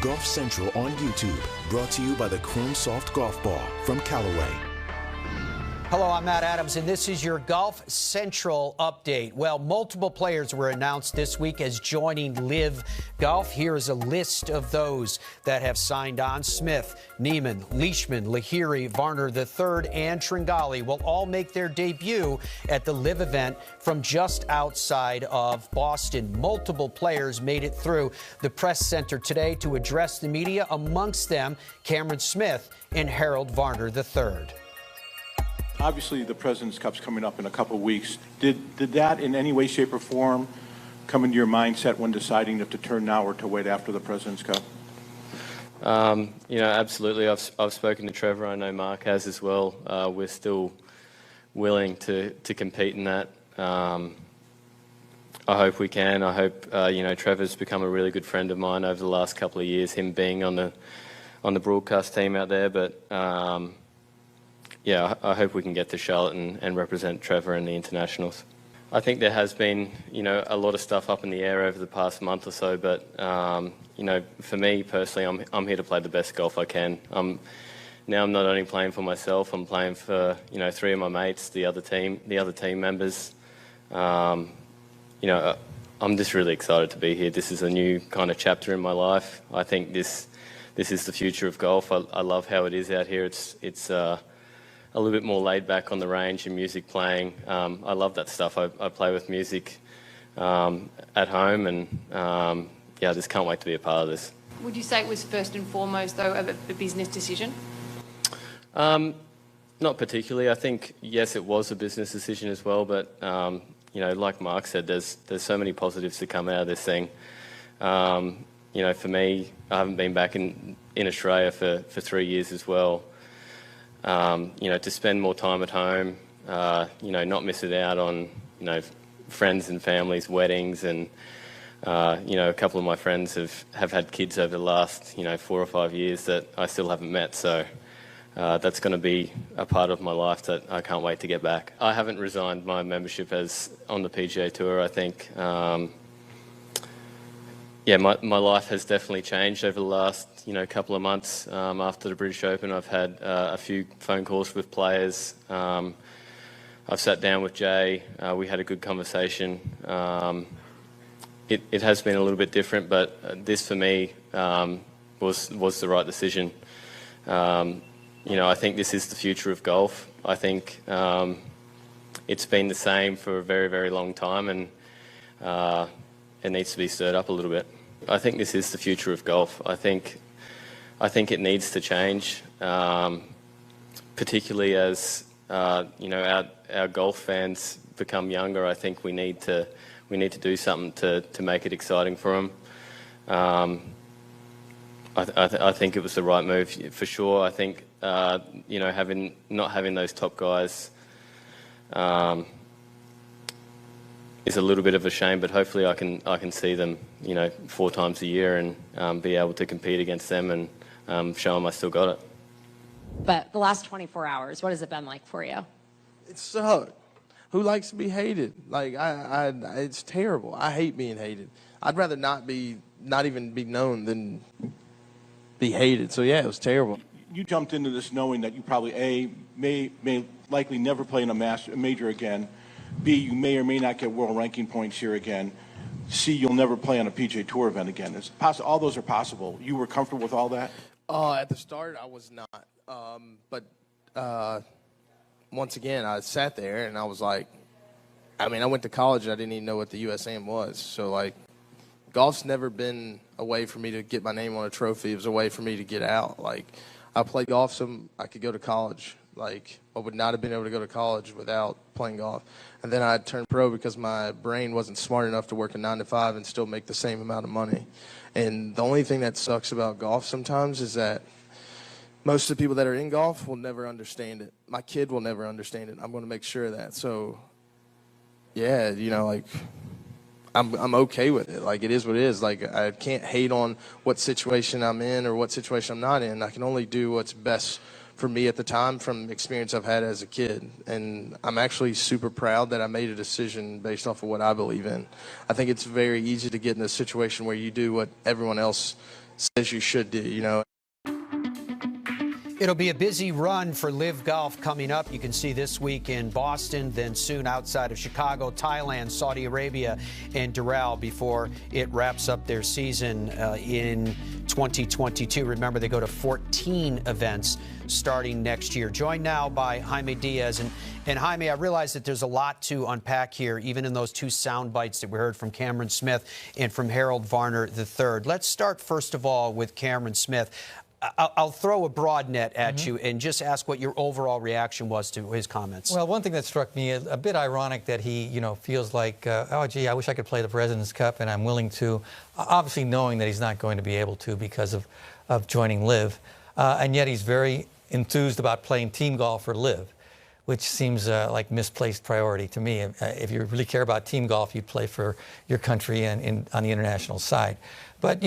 Golf Central on YouTube, brought to you by the Chrome Soft Golf Ball from Callaway. Hello, I'm Matt Adams, and this is your Golf Central update. Well, multiple players were announced this week as joining LIV Golf. Here is a list of those that have signed on. Smith, Neiman, Leishman, Lahiri, Varner III, and Tringali will all make their debut at the LIV event from just outside of Boston. Multiple players made it through the press center today to address the media, amongst them Cameron Smith and Harold Varner III. Obviously, the President's Cup's coming up in a couple of weeks. Did that in any way, shape, or form come into your mindset when deciding if to turn now or to wait after the President's Cup? Absolutely. I've spoken to Trevor. I know Mark has as well. We're still willing to compete in that. I hope we can. I hope Trevor's become a really good friend of mine over the last couple of years. Him being on the broadcast team out there, but. Yeah, I hope we can get to Charlotte and represent Trevor in the internationals. I think there has been, a lot of stuff up in the air over the past month or so, but, for me personally, I'm here to play the best golf I can. Now I'm not only playing for myself, I'm playing for, three of my mates, the other team members. I'm just really excited to be here. This is a new kind of chapter in my life. I think this is the future of golf. I love how it is out here. It's a little bit more laid back on the range and music playing. I love that stuff. I play with music at home, and I just can't wait to be a part of this. Would you say it was first and foremost, though, a business decision? Not particularly. I think, yes, it was a business decision as well, but, like Mark said, there's so many positives to come out of this thing. For me, I haven't been back in Australia for 3 years as well. To spend more time at home, not miss it out on, friends and families, weddings, and, a couple of my friends have had kids over the last, 4 or 5 years that I still haven't met. So that's going to be a part of my life that I can't wait to get back. I haven't resigned my membership on the PGA Tour. I think, my life has definitely changed over the last, couple of months. After the British Open, I've had a few phone calls with players. I've sat down with Jay. We had a good conversation. It has been a little bit different, but this for me was the right decision. I think this is the future of golf. I think it's been the same for a very, very long time, and it needs to be stirred up a little bit. I think this is the future of golf. I think it needs to change, particularly as our golf fans become younger. I think we need to do something to make it exciting for them. I think it was the right move for sure. I think not having those top guys is a little bit of a shame, but hopefully I can see them 4 times a year and be able to compete against them and show them I still got it. But the last 24 hours, what has it been like for you? It sucked. Who likes to be hated? Like it's terrible. I hate being hated. I'd rather not even be known than be hated. So yeah, it was terrible. You jumped into this knowing that you probably may likely never play in a major again. B, you may or may not get world ranking points here again. C, you'll never play on a PGA Tour event again. It's all those are possible. You were comfortable with all that? At the start, I was not. But once again, I sat there and I was like, I went to college and I didn't even know what the USAM was. So, golf's never been a way for me to get my name on a trophy. It was a way for me to get out. I played golf so I could go to college. I would not have been able to go to college without playing golf. And then I turned pro because my brain wasn't smart enough to work a 9 to 5 and still make the same amount of money. And the only thing that sucks about golf sometimes is that most of the people that are in golf will never understand it. My kid will never understand it. I'm going to make sure of that. So, yeah, I'm okay with it. It is what it is. I can't hate on what situation I'm in or what situation I'm not in. I can only do what's best for me at the time from experience I've had as a kid. And I'm actually super proud that I made a decision based off of what I believe in. I think it's very easy to get in a situation where you do what everyone else says you should do, you know. It'll be a busy run for LIV Golf coming up. You can see this week in Boston, then soon outside of Chicago, Thailand, Saudi Arabia, and Doral before it wraps up their season in 2022. Remember, they go to 14 events starting next year. Joined now by Jaime Diaz. And Jaime, I realize that there's a lot to unpack here, even in those two sound bites that we heard from Cameron Smith and from Harold Varner III. Let's start, first of all, with Cameron Smith. I'll throw a broad net at you and just ask what your overall reaction was to his comments. Well, one thing that struck me is a bit ironic that he, feels like, oh, gee, I wish I could play the President's Cup, and I'm willing to, obviously knowing that he's not going to be able to because of joining LIV. And yet he's very enthused about playing team golf for LIV, which seems like misplaced priority to me. If you really care about team golf, you'd play for your country and on the international side. But,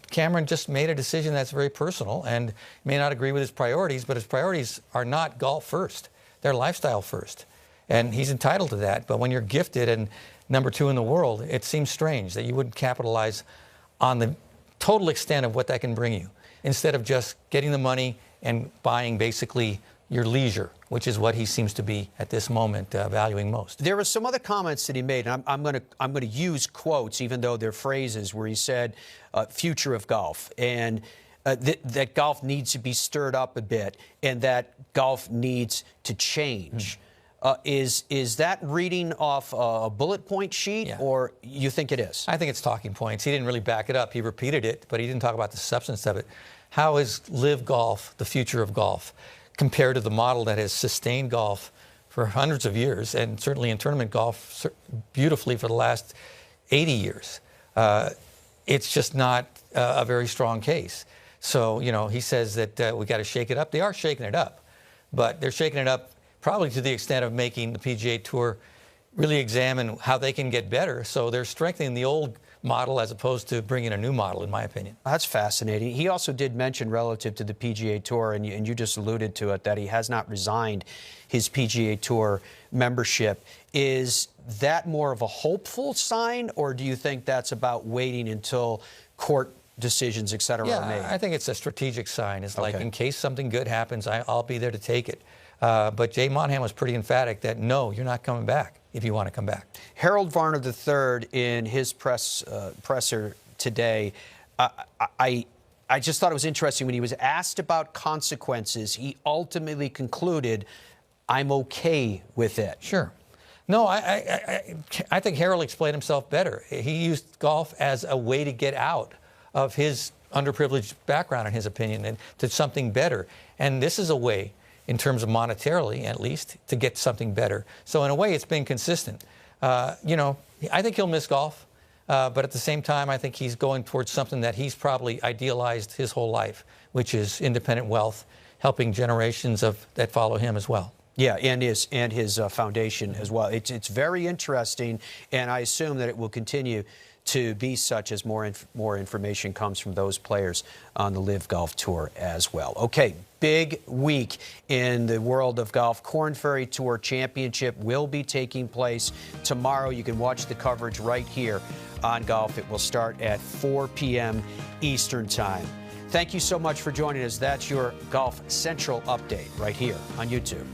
Cameron just made a decision that's very personal and may not agree with his priorities, but his priorities are not golf first. They're lifestyle first. And he's entitled to that. But when you're gifted and number 2 in the world, it seems strange that you wouldn't capitalize on the total extent of what that can bring you, instead of just getting the money and buying basically your leisure, which is what he seems to be at this moment valuing most. There were some other comments that he made, and I'm going to use quotes, even though they're phrases, where he said, "future of golf," and that golf needs to be stirred up a bit, and that golf needs to change. Is that reading off a bullet point sheet, or you think it is? I think it's talking points. He didn't really back it up. He repeated it, but he didn't talk about the substance of it. How is LIV Golf the future of golf compared to the model that has sustained golf for hundreds of years, and certainly in tournament golf beautifully for the last 80 years? It's just not a very strong case. So, he says that we got to shake it up. They are shaking it up, but they're shaking it up probably to the extent of making the PGA Tour really examine how they can get better. So they're strengthening the old model as opposed to bringing a new model, in my opinion. That's fascinating. He also did mention, relative to the PGA Tour, and you just alluded to it, that he has not resigned his PGA Tour membership. Is that more of a hopeful sign, or do you think that's about waiting until court decisions, et cetera, are made? I think it's a strategic sign. It's like, in case something good happens, I'll be there to take it. But Jay Monahan was pretty emphatic that, no, you're not coming back if you want to come back. Harold Varner III, in his presser today, I just thought it was interesting when he was asked about consequences. He ultimately concluded, "I'm okay with it." Sure. No, I think Harold explained himself better. He used golf as a way to get out of his underprivileged background, in his opinion, and to something better. And this is a way, in terms of monetarily, at least, to get something better. So in a way, it's been consistent. I think he'll miss golf, but at the same time, I think he's going towards something that he's probably idealized his whole life, which is independent wealth, helping generations that follow him as well. Yeah, and his foundation as well. It's very interesting, and I assume that it will continue to be such as more information comes from those players on the LIV Golf Tour as well. Okay, big week in the world of golf. Korn Ferry Tour Championship will be taking place tomorrow. You can watch the coverage right here on Golf. It will start at 4 p.m. Eastern Time. Thank you so much for joining us. That's your Golf Central update right here on YouTube.